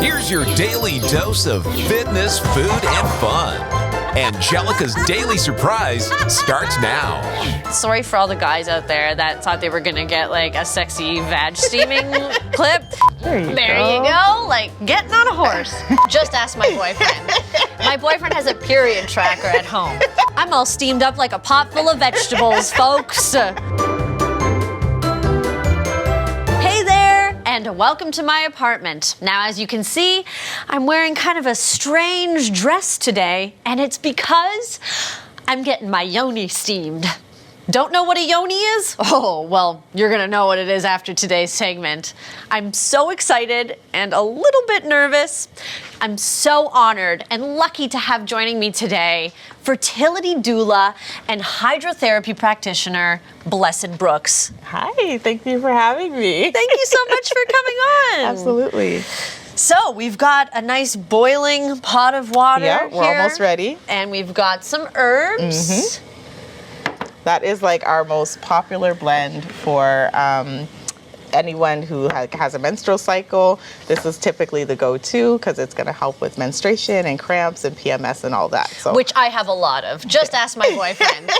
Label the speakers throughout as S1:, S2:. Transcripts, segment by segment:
S1: Here's your daily dose of fitness, food, and fun. Angelica's Daily Surprise starts now.
S2: Sorry for all the guys out there that thought they were gonna get like a sexy vag steaming clip.
S3: There you
S2: go. Like getting on a horse. Just ask my boyfriend. My boyfriend has a period tracker at home. I'm all steamed up like a pot full of vegetables, folks. Hey there, and welcome to my apartment. Now, as you can see, I'm wearing kind of a strange dress today, and it's because I'm getting my yoni steamed. Don't know what a yoni is? Oh, well, you're gonna know what it is after today's segment. I'm so excited and a little bit nervous. I'm so honored and lucky to have joining me today fertility doula and hydrotherapy practitioner, Blessed Brooks.
S3: Hi, thank you for having me.
S2: Thank you so much for coming on.
S3: Absolutely.
S2: So we've got a nice boiling pot of water
S3: Yeah, we're
S2: here,
S3: almost ready.
S2: and we've got some herbs.
S3: That is like our most popular blend for anyone who has a menstrual cycle. This is typically the go-to because it's going to help with menstruation and cramps and PMS and all that. So,
S2: Which I have a lot of. Just ask my boyfriend.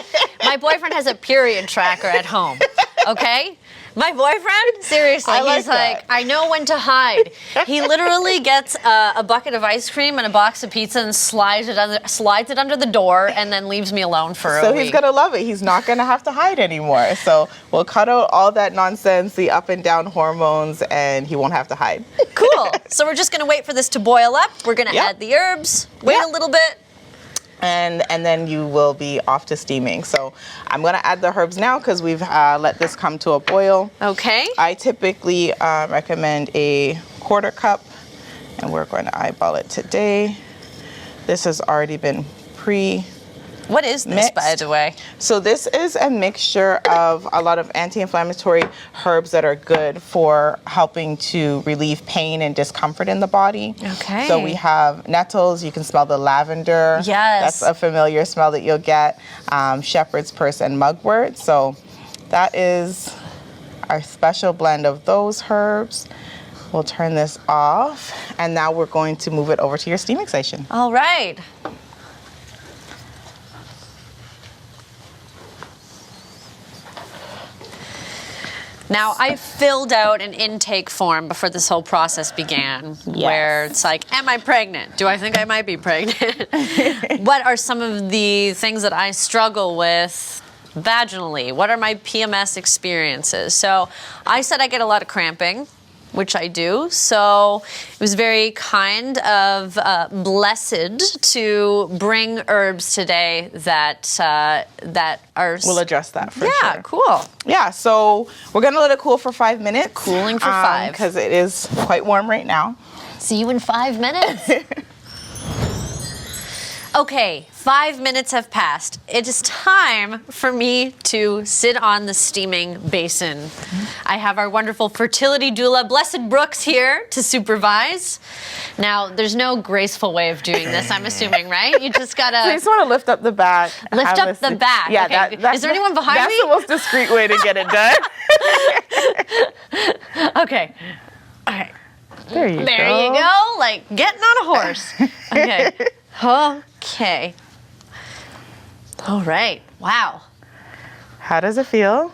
S2: My boyfriend has a period tracker at home, okay? My boyfriend, seriously, he's like, I know when to hide. He literally gets a bucket of ice cream and a box of pizza and slides it under the door and then leaves me alone for a week.
S3: So he's going to love it. He's not going to have to hide anymore. So we'll cut out all that nonsense, the up and down hormones, and he won't have to hide.
S2: Cool. So we're just going to wait for this to boil up. We're going to add the herbs, wait a little bit.
S3: And then you will be off to steaming. So I'm going to add the herbs now because we've let this come to a boil.
S2: Okay.
S3: I typically recommend a quarter cup, and we're going to eyeball it today. This has already been
S2: What is this,
S3: mixed.
S2: by the way?
S3: So this is a mixture of a lot of anti-inflammatory herbs that are good for helping to relieve pain and discomfort in the body.
S2: Okay.
S3: So we have nettles. You can smell the lavender.
S2: Yes.
S3: That's a familiar smell that you'll get. Shepherd's purse and mugwort. So that is our special blend of those herbs. We'll turn this off, and now we're going to move it over to your steaming station.
S2: All right. Now, I filled out an intake form before this whole process began, where it's like, am I pregnant? Do I think I might be pregnant? What are some of the things that I struggle with vaginally? What are my PMS experiences? So I said I get a lot of cramping, which I do. So it was very kind of Blessed to bring herbs today that are...
S3: We'll address that for sure.
S2: Yeah, cool.
S3: Yeah, so we're gonna let it cool for 5 minutes.
S2: Cooling for 5.
S3: Because it is quite warm right now.
S2: See you in 5 minutes. Okay, 5 minutes have passed. It is time for me to sit on the steaming basin. I have our wonderful fertility doula, Blessed Brooks, here to supervise. Now, there's no graceful way of doing this, I'm assuming, right? You just gotta...
S3: So you just want to lift up the back.
S2: Lift up the back.
S3: Yeah,
S2: okay. Is there anyone behind me?
S3: That's the most discreet way to get it done.
S2: Okay. All right.
S3: There you go.
S2: There you go. Like getting on a horse. Okay. Okay. All right. Wow.
S3: How does it feel?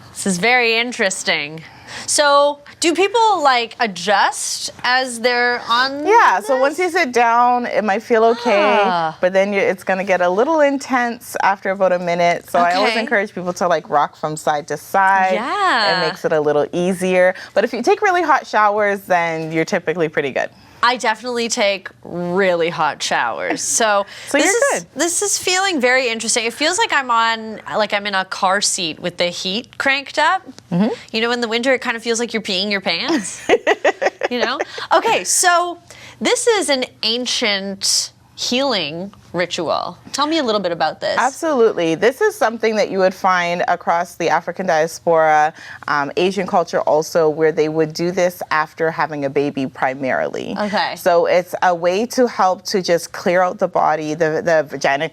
S2: This is very interesting. So, do people like adjust as they're on?
S3: Yeah,
S2: this?
S3: so once you sit down, it might feel okay, but then it's going to get a little intense after about a minute. So I always
S2: Okay.
S3: encourage people to like rock from side to side.
S2: Yeah.
S3: It makes it a little easier. But if you take really hot showers, then you're typically pretty good.
S2: I definitely take really hot showers. So,
S3: So you're good.
S2: This is feeling very interesting. It feels like I'm in a car seat with the heat cranked up. Mm-hmm. You know, in the winter, it kind of feels like you're peeing your pants. You know? Okay, so this is an ancient healing ritual. Tell me a little bit about this.
S3: Absolutely. This is something that you would find across the African diaspora, Asian culture also, where they would do this after having a baby primarily.
S2: Okay.
S3: So it's a way to help to just clear out the body, the vagina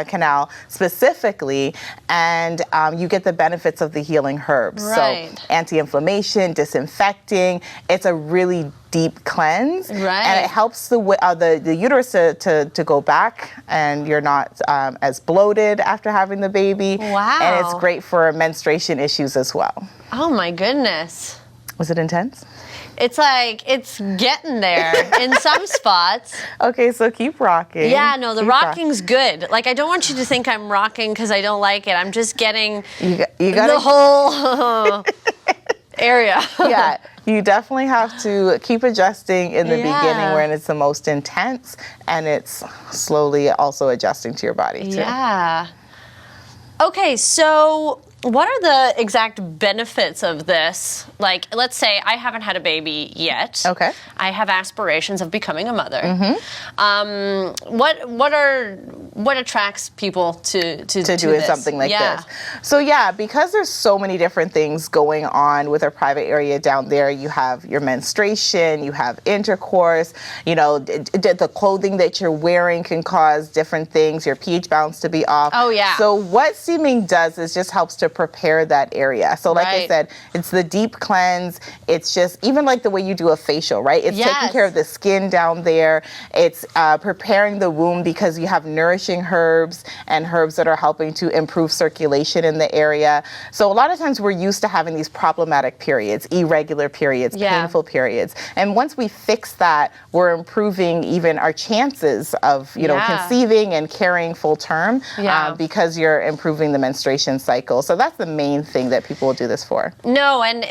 S3: canal specifically, and you get the benefits of the healing herbs.
S2: Right.
S3: So anti-inflammation, disinfecting. It's a really deep cleanse,
S2: right.
S3: And it helps the uterus to go back, and you're not as bloated after having the baby.
S2: Wow.
S3: And it's great for menstruation issues as well.
S2: Oh my goodness.
S3: Was it intense?
S2: It's like, it's getting there in some spots.
S3: Okay, so keep rocking.
S2: Yeah, no, the
S3: Keep
S2: rocking's good. Like, I don't want you to think I'm rocking because I don't like it. I'm just getting
S3: You got
S2: the whole area.
S3: Yeah, you definitely have to keep adjusting in the
S2: Yeah.
S3: beginning when it's the most intense, and it's slowly also adjusting to your body too.
S2: Yeah. Okay, so what are the exact benefits of this? Like, let's say I haven't had a baby yet.
S3: Okay.
S2: I have aspirations of becoming a mother.
S3: Mm-hmm.
S2: What attracts people to
S3: doing
S2: this?
S3: something like
S2: Yeah.
S3: this. So yeah, because there's so many different things going on with our private area down there, you have your menstruation, you have intercourse, you know, the clothing that you're wearing can cause different things, your pH balance to be off.
S2: Oh, yeah.
S3: So what steaming does is just helps to prepare that area. So like I
S2: Right.
S3: said, it's the deep cleanse. It's just even like the way you do a facial, right? It's taking
S2: Yes.
S3: care of the skin down there. It's preparing the womb because you have nourishing herbs and herbs that are helping to improve circulation in the area. So a lot of times we're used to having these problematic periods, irregular periods,
S2: Yeah.
S3: painful periods. And once we fix that, we're improving even our chances of, you know,
S2: Yeah.
S3: conceiving and carrying full term
S2: Yeah.
S3: because you're improving the menstruation cycle. So that's the main thing that people will do this for.
S2: No, and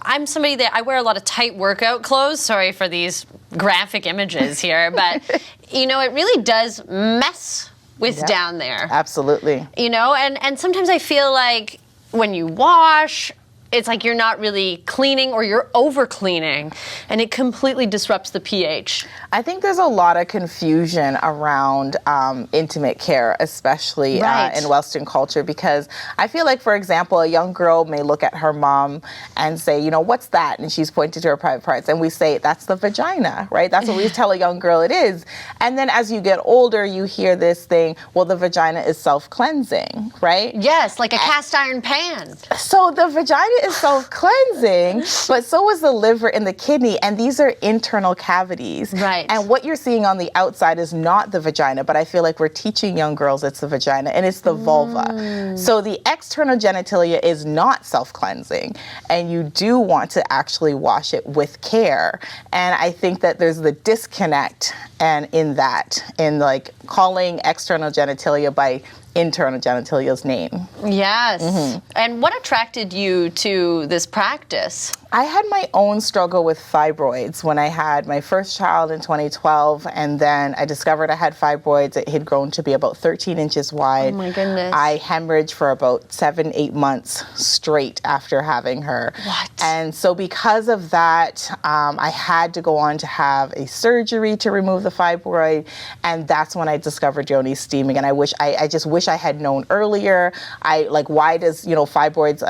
S2: I'm somebody that I wear a lot of tight workout clothes. Sorry for these graphic images here, but you know, it really does mess with
S3: Yep.
S2: down there.
S3: Absolutely.
S2: You know, and sometimes I feel like when you wash, it's like you're not really cleaning or you're over cleaning, and it completely disrupts the pH.
S3: I think there's a lot of confusion around intimate care, especially
S2: Right.
S3: in Western culture, because I feel like, for example, a young girl may look at her mom and say, you know, what's that? And she's pointing to her private parts. And we say, that's the vagina, right? That's what we tell a young girl it is. And then as you get older, you hear this thing, well, the vagina is self-cleansing, right?
S2: Yes, like a cast iron pan.
S3: So the vagina is self-cleansing, but so is the liver and the kidney, and these are internal cavities.
S2: Right.
S3: And what you're seeing on the outside is not the vagina, but I feel like we're teaching young girls it's the vagina, and it's the vulva. So the external genitalia is not self-cleansing, and you do want to actually wash it with care. And I think that there's the disconnect and in like calling external genitalia by internal genitalia's name.
S2: Yes. And what attracted you to this practice?
S3: I had my own struggle with fibroids when I had my first child in 2012, and then I discovered I had fibroids. It had grown to be about 13 inches wide.
S2: Oh my goodness.
S3: I hemorrhaged for about 7-8 months straight after having her.
S2: What?
S3: And so because of that, I had to go on to have a surgery to remove the fibroid, and that's when I discovered yoni steaming. And I just wish I had known earlier. Why does, fibroids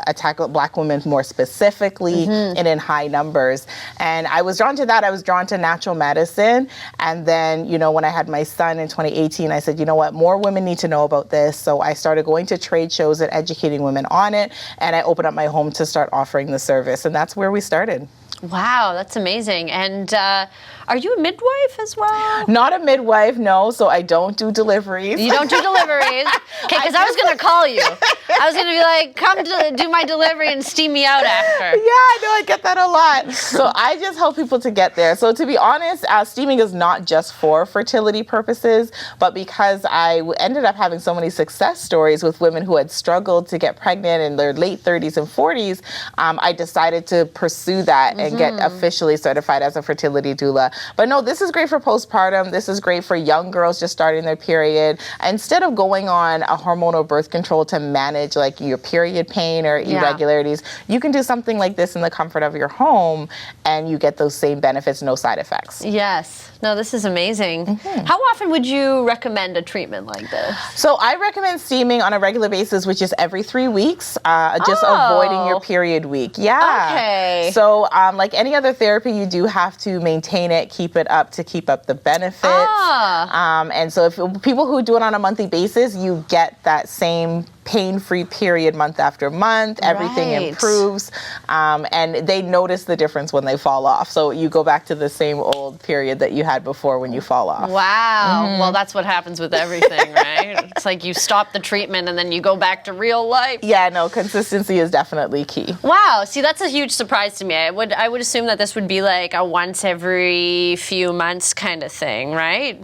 S3: attack Black women more specifically and in high numbers? And I was drawn to that. I was drawn to natural medicine. And then, when I had my son in 2018, I said, you know what, more women need to know about this. So I started going to trade shows and educating women on it. And I opened up my home to start offering the service. And that's where we started.
S2: Wow, that's amazing. And are you a midwife as well?
S3: Not a midwife, no. So I don't do deliveries.
S2: You don't do deliveries? Okay, because I was going to call you. I was going to be like, come to do my delivery and steam me out after.
S3: Yeah, I know, I get that a lot. So I just help people to get there. So to be honest, steaming is not just for fertility purposes, but because I ended up having so many success stories with women who had struggled to get pregnant in their late 30s and 40s, I decided to pursue that and get officially certified as a fertility doula. But no, this is great for postpartum. This is great for young girls just starting their period. Instead of going on a hormonal birth control to manage like your period pain or irregularities, you can do something like this in the comfort of your home and you get those same benefits, no side effects.
S2: Yes. No, this is amazing. How often would you recommend a treatment like this?
S3: So I recommend steaming on a regular basis, which is every 3 weeks, just avoiding your period week. Yeah.
S2: Okay.
S3: So like any other therapy, you do have to maintain it, keep it up to keep up the benefits. And so if people who do it on a monthly basis, you get that same pain-free period month after month. Everything improves, and they notice the difference when they fall off. So you go back to the same old period that you had before when you fall off.
S2: Wow. Well, that's what happens with everything, right? It's like you stop the treatment and then you go back to real life.
S3: Yeah, no, consistency is definitely key.
S2: Wow. See, that's a huge surprise to me. I would assume that this would be like a once every few months kind of thing, right?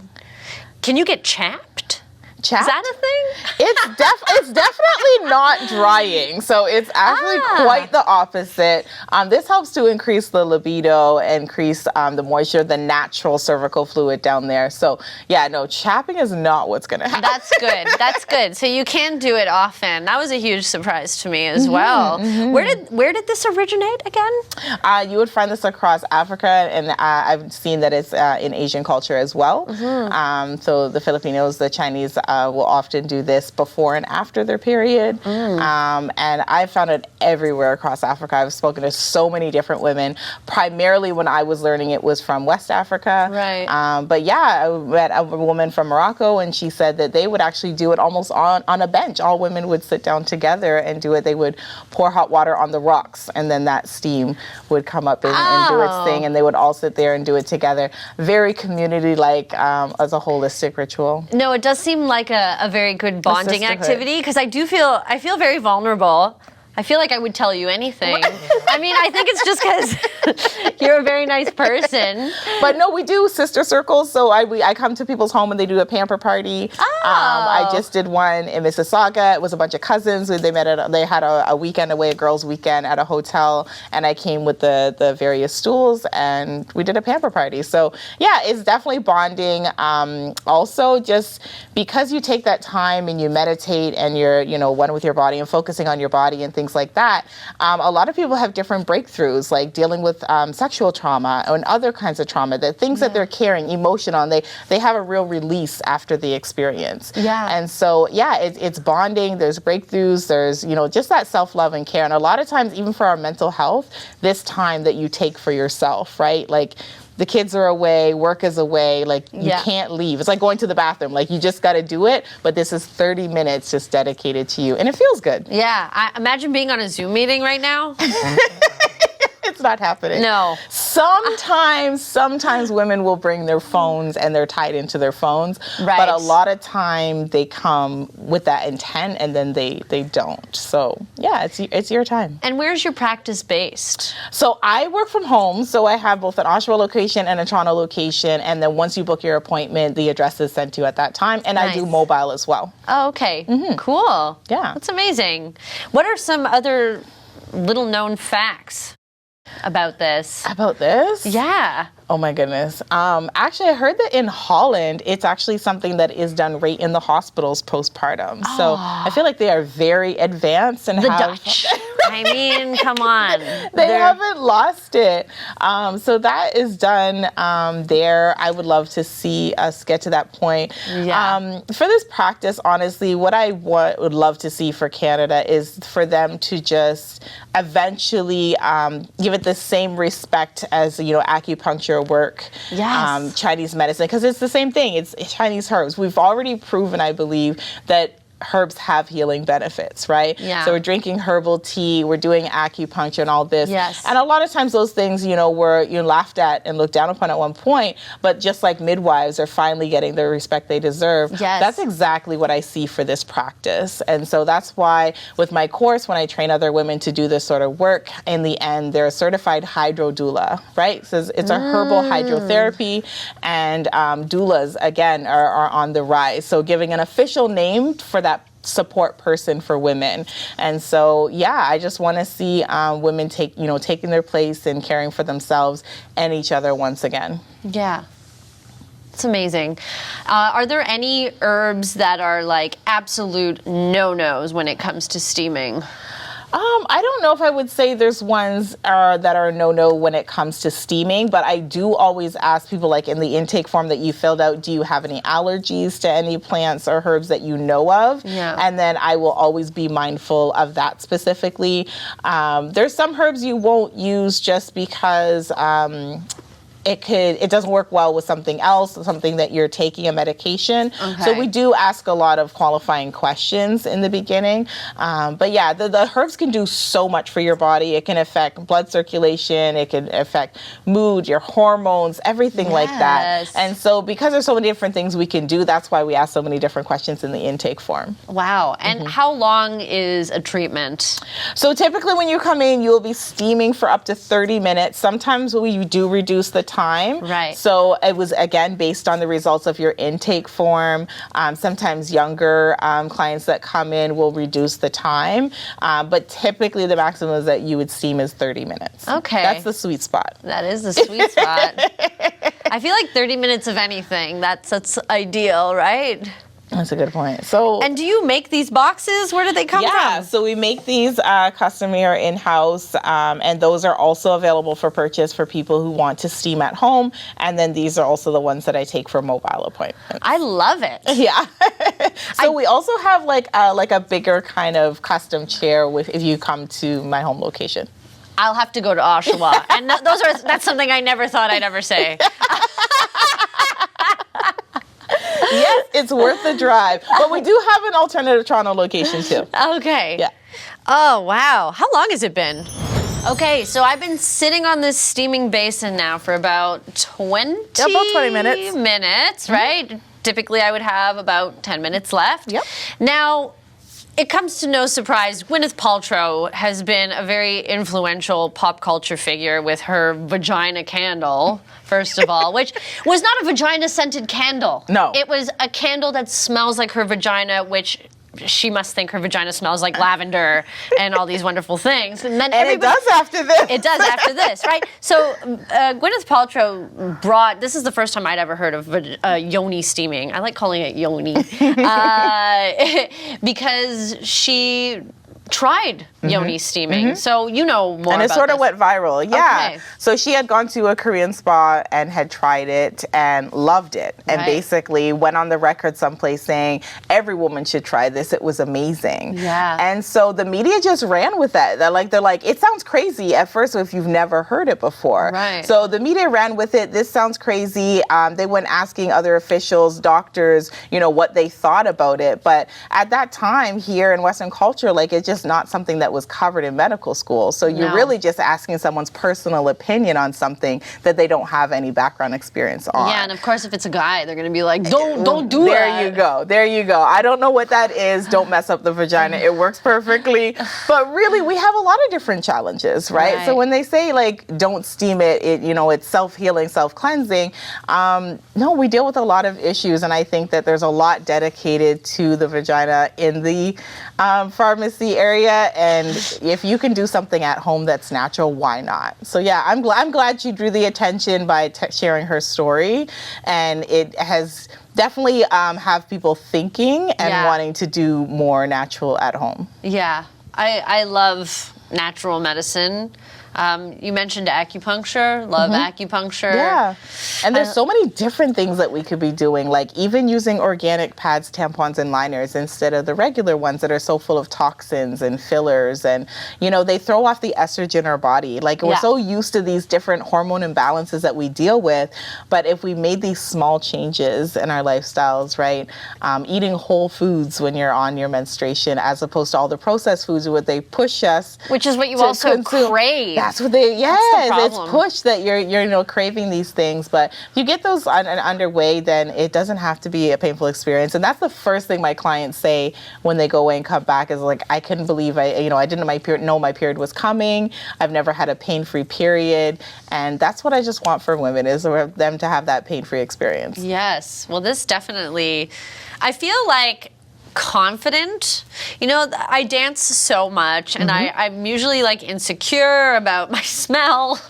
S2: Can you get chapped?
S3: Chapped?
S2: Is that a thing?
S3: It's definitely not drying. So it's actually quite the opposite. This helps to increase the libido, increase the moisture, the natural cervical fluid down there. So yeah, no, chapping is not what's going to happen.
S2: That's good. That's good. So you can do it often. That was a huge surprise to me as well. Where did this originate again?
S3: You would find this across Africa, and I've seen that it's in Asian culture as well. So the Filipinos, the Chinese will often do this before and after their period. And I found it everywhere across Africa. I've spoken to so many different women. Primarily when I was learning it was from West Africa.
S2: Right.
S3: But yeah, I met a woman from Morocco, and she said that they would actually do it almost on a bench. All women would sit down together and do it. They would pour hot water on the rocks, and then that steam would come up and do its thing, and they would all sit there and do it together. Very community-like as a holistic ritual.
S2: No, it does seem like a very good bonding activity, because I feel very vulnerable. I feel like I would tell you anything. I mean, I think it's just because you're a very nice person.
S3: But no, we do sister circles. So I come to people's home and they do a pamper party. I just did one in Mississauga. It was a bunch of cousins. They had a weekend away, a girls' weekend at a hotel, and I came with the various stools and we did a pamper party. So yeah, it's definitely bonding. Also, just because you take that time and you meditate and you're one with your body and focusing on your body and things like that, a lot of people have different breakthroughs, like dealing with sexual trauma and other kinds of trauma, the things that they're carrying emotion on, they have a real release after the experience. And so yeah, it's bonding, there's breakthroughs, there's just that self-love and care. And a lot of times, even for our mental health, this time that you take for yourself, right? Like, the kids are away, work is away, like you can't leave. It's like going to the bathroom, like you just got to do it, but this is 30 minutes just dedicated to you, and it feels good.
S2: Yeah, I imagine being on a Zoom meeting right now.
S3: It's not happening.
S2: No.
S3: Sometimes women will bring their phones and they're tied into their phones.
S2: Right.
S3: But a lot of time they come with that intent and then they don't. So yeah, it's your time.
S2: And where's your practice based?
S3: So I work from home. So I have both an Oshawa location and a Toronto location. And then once you book your appointment, the address is sent to you at that time. And I do mobile as well.
S2: Oh, okay. Cool.
S3: Yeah.
S2: That's amazing. What are some other little known facts about this?
S3: About this?
S2: Yeah.
S3: Oh my goodness. Actually, I heard that in Holland, it's actually something that is done right in the hospitals postpartum. So I feel like they are very advanced and
S2: the Dutch. I mean, come on.
S3: They haven't lost it. So that is done there. I would love to see us get to that point.
S2: Yeah.
S3: For this practice, honestly, what I would love to see for Canada is for them to just eventually give it the same respect as, acupuncture work, Chinese medicine, because it's the same thing. It's Chinese herbs. We've already proven, I believe, that herbs have healing benefits, right?
S2: Yeah.
S3: So we're drinking herbal tea, we're doing acupuncture and all this.
S2: Yes.
S3: And a lot of times those things, were laughed at and looked down upon at one point, but just like midwives are finally getting the respect they deserve.
S2: Yes.
S3: That's exactly what I see for this practice. And so that's why with my course, when I train other women to do this sort of work, in the end, they're a certified hydro doula, right? So it's a herbal hydrotherapy, and doulas, again, are on the rise. So giving an official name for that support person for women. And so, yeah, I just want to see women taking their place and caring for themselves and each other once again.
S2: Yeah. It's amazing. Are there any herbs that are like absolute no-nos when it comes to steaming?
S3: I don't know if I would say there's ones that are no-no when it comes to steaming, but I do always ask people, like in the intake form that you filled out, do you have any allergies to any plants or herbs that you know of?
S2: Yeah.
S3: And then I will always be mindful of that specifically. There's some herbs you won't use just because it doesn't work well with something else, something that you're taking, a medication.
S2: Okay.
S3: So we do ask a lot of qualifying questions in the beginning. But yeah, the herbs can do so much for your body. It can affect blood circulation. It can affect mood, your hormones, everything like that. And so because there's so many different things we can do, that's why we ask so many different questions in the intake form.
S2: Wow. And how long is a treatment?
S3: So typically when you come in, you'll be steaming for up to 30 minutes. Sometimes we do reduce the time.
S2: Right.
S3: So it was, again, based on the results of your intake form. Sometimes younger clients that come in will reduce the time. But typically the maximum is that you would steam is 30 minutes.
S2: Okay.
S3: That's the sweet spot.
S2: That is the sweet spot. I feel like 30 minutes of anything, that's ideal, right?
S3: That's a good point. So,
S2: and do you make these boxes? Where do they come from?
S3: Yeah, so we make these custom here in-house, and those are also available for purchase for people who want to steam at home. And then these are also the ones that I take for mobile appointments.
S2: I love it.
S3: Yeah. So we also have like a bigger kind of custom chair if you come to my home location.
S2: I'll have to go to Oshawa. And that's something I never thought I'd ever say.
S3: Yes, it's worth the drive. But we do have an alternative Toronto location too.
S2: Okay.
S3: Yeah.
S2: Oh, wow. How long has it been? Okay, so I've been sitting on this steaming basin now for about 20 minutes, right? Typically, I would have about 10 minutes left.
S3: Yep.
S2: Now, it comes to no surprise, Gwyneth Paltrow has been a very influential pop culture figure with her vagina candle, first of all, which was not a vagina-scented candle.
S3: No.
S2: It was a candle that smells like her vagina, which she must think her vagina smells like lavender and all these wonderful things. And then
S3: it does after this.
S2: It does after this, right? So Gwyneth Paltrow this is the first time I'd ever heard of yoni steaming. I like calling it yoni. Because she tried yoni steaming. So you know more about
S3: And it sort of went viral. Yeah.
S2: Okay.
S3: So she had gone to a Korean spa and had tried it and loved it. And basically went on the record someplace saying, every woman should try this. It was amazing.
S2: Yeah.
S3: And so the media just ran with that. They're like, it sounds crazy at first if you've never heard it before.
S2: Right.
S3: So the media ran with it. This sounds crazy. They went asking other officials, doctors, what they thought about it. But at that time here in Western culture, it's just not something that was covered in medical school. So you're really just asking someone's personal opinion on something that they don't have any background experience on.
S2: Yeah, and of course if it's a guy, they're going to be like, don't do
S3: that. There you go. I don't know what that is. Don't mess up the vagina. It works perfectly. But really, we have a lot of different challenges, right? So when they say don't steam it, it's self-healing, self-cleansing. No, we deal with a lot of issues, and I think that there's a lot dedicated to the vagina in the pharmacy area, and if you can do something at home that's natural, why not? So yeah, I'm glad she drew the attention by sharing her story, and it has definitely have people thinking and wanting to do more natural at home.
S2: Yeah, I love natural medicine. You mentioned acupuncture, love acupuncture.
S3: Yeah, and there's so many different things that we could be doing, like even using organic pads, tampons, and liners instead of the regular ones that are so full of toxins and fillers, and they throw off the estrogen in our body. We're so used to these different hormone imbalances that we deal with, but if we made these small changes in our lifestyles, right, eating whole foods when you're on your menstruation as opposed to all the processed foods, what they push us,
S2: which is what you also crave.
S3: That's what it's
S2: problem.
S3: pushed that you're craving these things. But if you get those underway, then it doesn't have to be a painful experience. And that's the first thing my clients say when they go away and come back is I couldn't believe I didn't know my period was coming. I've never had a pain-free period. And that's what I just want for women, is for them to have that pain-free experience.
S2: Yes. Well, this definitely, I feel like confident. You know, I dance so much, and I'm usually like insecure about my smell.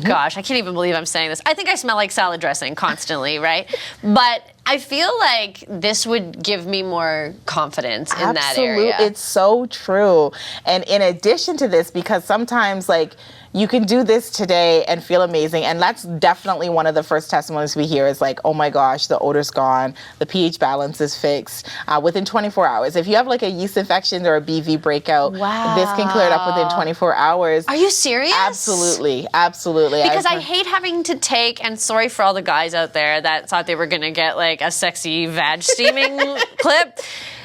S2: Gosh, I can't even believe I'm saying this. I think I smell like salad dressing constantly, right? But I feel like this would give me more confidence in that area.
S3: Absolutely, it's so true. And in addition to this, because sometimes like you can do this today and feel amazing, and that's definitely one of the first testimonies we hear is like, oh my gosh, the odor's gone, the pH balance is fixed within 24 hours. If you have like a yeast infection or a BV breakout, this can clear it up within 24 hours.
S2: Are you serious?
S3: Absolutely, absolutely.
S2: Because I hate having to take, and sorry for all the guys out there that thought they were gonna get like a sexy vag steaming clip.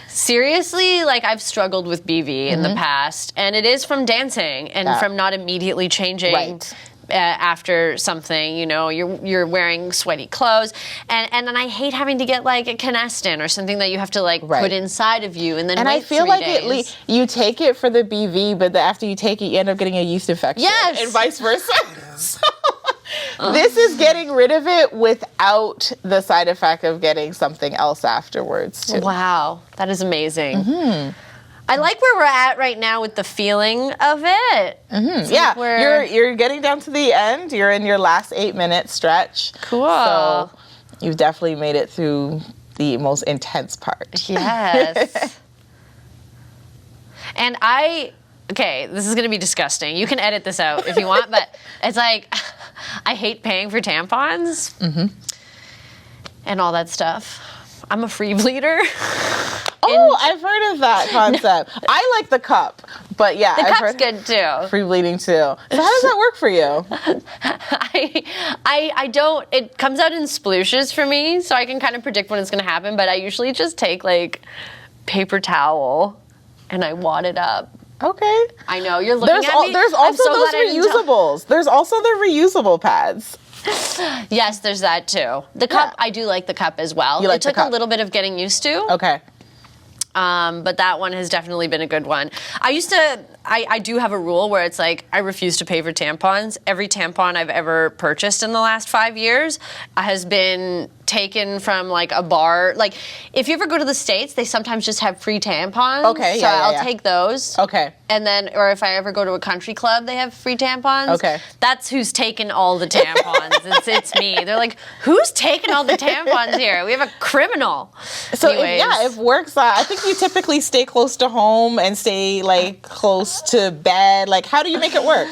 S2: Seriously, like I've struggled with BV in the past, and it is from dancing and from not immediately changing after something. You know, you're wearing sweaty clothes, and then I hate having to get like a canestin or something that you have to like put inside of you, and then wait
S3: I feel
S2: 3
S3: like
S2: days.
S3: you take it for the BV, but after you take it, you end up getting a yeast infection, and vice versa. So, this is getting rid of it without the side effect of getting something else afterwards, too.
S2: Wow, that is amazing. I like where we're at right now with the feeling of it.
S3: Yeah, you're getting down to the end. You're in your last 8-minute stretch.
S2: Cool.
S3: So you've definitely made it through the most intense part.
S2: Yes. And okay, this is going to be disgusting. You can edit this out if you want, but it's like, I hate paying for tampons and all that stuff. I'm a free bleeder.
S3: Oh, I've heard of that concept. I like the cup, but yeah.
S2: The cup's good too.
S3: Free bleeding too. So how does that work for you?
S2: I don't, it comes out in splooshes for me, so I can kind of predict when it's going to happen, but I usually just take like paper towel and I wad it up.
S3: Okay.
S2: I know, you're looking at me.
S3: There's also those reusables. There's also the reusable pads.
S2: Yes, there's that too. The cup, I do like the cup as well. It took a little bit of getting used to.
S3: Okay.
S2: But that one has definitely been a good one. I do have a rule where it's like, I refuse to pay for tampons. Every tampon I've ever purchased in the last 5 years has been taken from like a bar. Like, if you ever go to the States, they sometimes just have free tampons.
S3: Okay,
S2: so I'll take those.
S3: Okay.
S2: And then, or if I ever go to a country club, they have free tampons.
S3: Okay.
S2: That's who's taken all the tampons. it's me. They're like, who's taking all the tampons here? We have a criminal.
S3: So
S2: Anyways.
S3: if works, I think you typically stay close to home and stay like close to bed. Like, how do you make it work?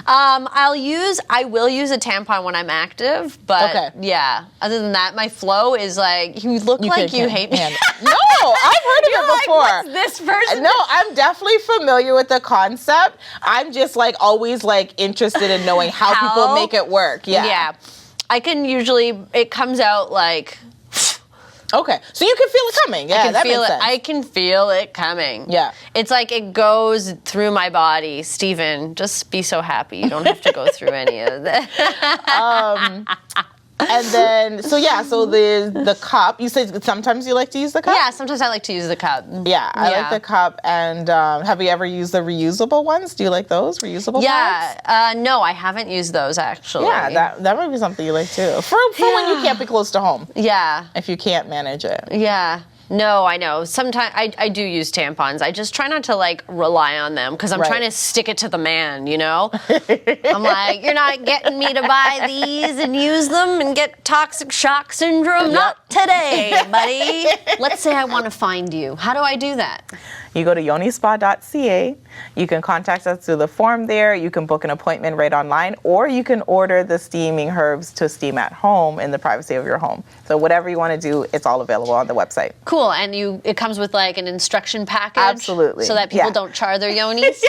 S2: I will use a tampon when I'm active, but yeah. Other than that, my flow is like, you look like you hate me.
S3: No, I've heard of it before.
S2: Like, what's this person?
S3: No, I'm definitely familiar with the concept. I'm just like always like interested in knowing how people make it work. Yeah.
S2: Yeah. I can usually, it comes out like,
S3: okay, so you can feel it coming. Yeah, that makes sense.
S2: I can feel it coming.
S3: Yeah.
S2: It's like it goes through my body. Steven, just be so happy. You don't have to go through any of that.
S3: And then, so the cup, you said sometimes you like to use the cup?
S2: Yeah, sometimes I like to use the cup.
S3: Yeah, I like the cup. And have you ever used the reusable ones? Do you like those, reusable pads?
S2: No, I haven't used those actually.
S3: Yeah, that might be something you like too. For when you can't be close to home.
S2: Yeah.
S3: If you can't manage it.
S2: Yeah. No, I know. Sometimes I do use tampons. I just try not to like rely on them because I'm trying to stick it to the man, you know? I'm like, you're not getting me to buy these and use them and get toxic shock syndrome. Not today, buddy. Let's say I want to find you. How do I do that?
S3: You go to yonispa.ca. You can contact us through the form there. You can book an appointment right online, or you can order the steaming herbs to steam at home in the privacy of your home. So whatever you want to do, it's all available on the website.
S2: Cool. And it comes with like an instruction package?
S3: Absolutely.
S2: So that people don't char their yonis?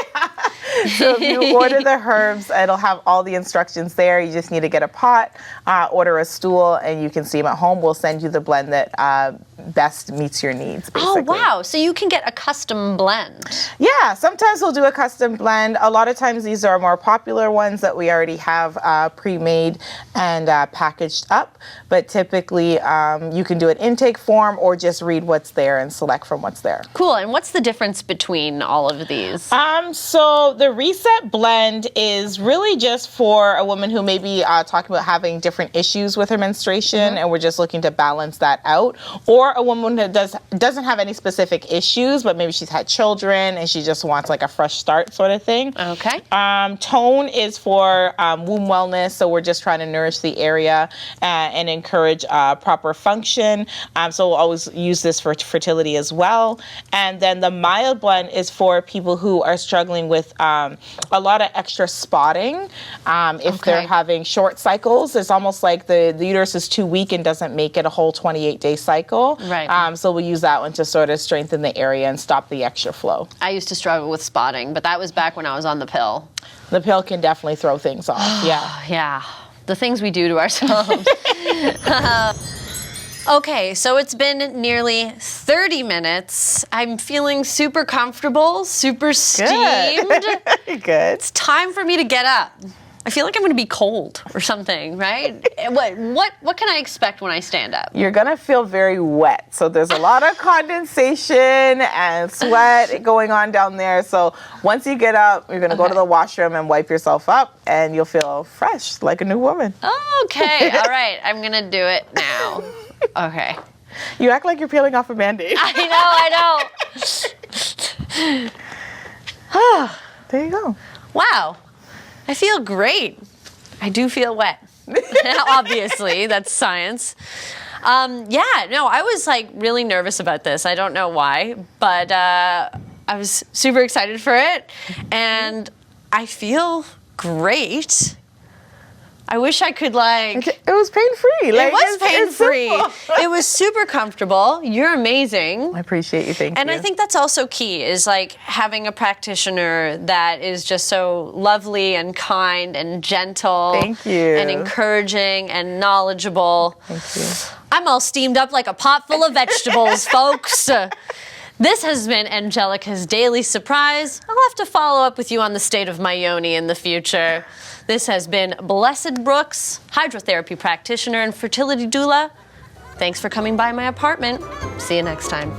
S3: So if you order the herbs, it'll have all the instructions there. You just need to get a pot, order a stool, and you can steam at home. We'll send you the blend that best meets your needs, basically.
S2: Oh, wow. So you can get a custom custom blend?
S3: Yeah, sometimes we'll do a custom blend. A lot of times these are more popular ones that we already have pre-made and packaged up. But typically you can do an intake form or just read what's there and select from what's there.
S2: Cool. And what's the difference between all of these?
S3: So the reset blend is really just for a woman who may be talking about having different issues with her menstruation, and we're just looking to balance that out. Or a woman that doesn't have any specific issues, but maybe she's had children and she just wants like a fresh start sort of thing.
S2: Okay.
S3: Tone is for womb wellness, so we're just trying to nourish the area and encourage proper function. So we'll always use this for fertility as well. And then the mild blend is for people who are struggling with a lot of extra spotting. If they're having short cycles, it's almost like the uterus is too weak and doesn't make it a whole 28-day cycle.
S2: Right.
S3: So we'll use that one to sort of strengthen the area and stop the extra flow.
S2: I used to struggle with spotting, but that was back when I was on the pill.
S3: The pill can definitely throw things off. Yeah.
S2: Yeah. The things we do to ourselves. Okay, so it's been nearly 30 minutes. I'm feeling super comfortable, super steamed.
S3: Good.
S2: It's time for me to get up. I feel like I'm going to be cold or something, right? What can I expect when I stand up?
S3: You're gonna feel very wet. So there's a lot of condensation and sweat going on down there. So once you get up, you're gonna go to the washroom and wipe yourself up, and you'll feel fresh, like a new woman.
S2: Okay, all right. I'm going to do it now. Okay.
S3: You act like you're peeling off a Band-Aid.
S2: I know.
S3: There you go.
S2: Wow. I feel great. I do feel wet. Obviously, that's science. I was like really nervous about this. I don't know why, but I was super excited for it, and I feel great. I wish I could
S3: It was pain-free.
S2: It was pain-free. It was super comfortable. You're amazing.
S3: I appreciate you. Thank you.
S2: And I think that's also key, is like having a practitioner that is just so lovely and kind and gentle.
S3: Thank you.
S2: And encouraging and knowledgeable.
S3: Thank you.
S2: I'm all steamed up like a pot full of vegetables, folks. This has been Angelica's Daily Surprise. I'll have to follow up with you on the state of my yoni in the future. This has been Blessed Brooks, hydrotherapy practitioner and fertility doula. Thanks for coming by my apartment. See you next time.